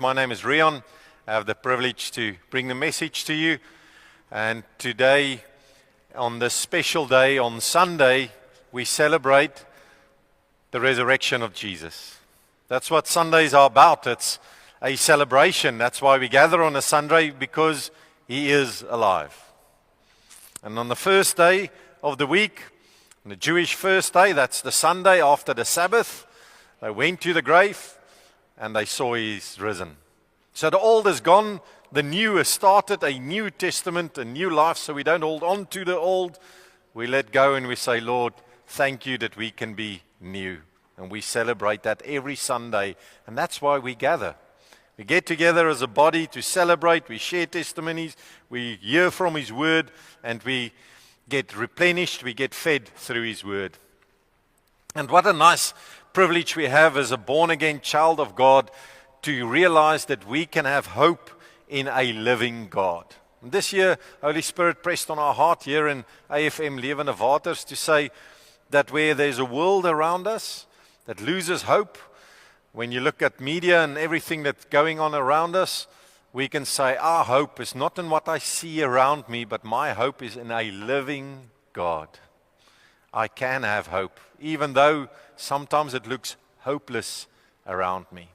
My name is Rion. I have the privilege to bring the message to you. And today, on this special day, on Sunday, we celebrate the resurrection of Jesus. That's what Sundays are about. It's a celebration. That's why we gather on a Sunday, because He is alive. And on the first day of the week, on the Jewish first day, that's the Sunday after the Sabbath, they went to the grave and they saw He's risen. So the old is gone, the new has started, a new testament, a new life. So we don't hold on to the old, we let go and we say, Lord, thank you that we can be new. And we celebrate that every Sunday, and that's why we gather. We get together as a body to celebrate, we share testimonies, we hear from His Word, and we get replenished, we get fed through His Word. And what a nice privilege we have as a born-again child of God to realize that we can have hope in a living God. And this year, Holy Spirit pressed on our heart here in AFM Lewende Waters to say that where there's a world around us that loses hope, when you look at media and everything that's going on around us, we can say our hope is not in what I see around me, but my hope is in a living God. I can have hope, even though sometimes it looks hopeless around me.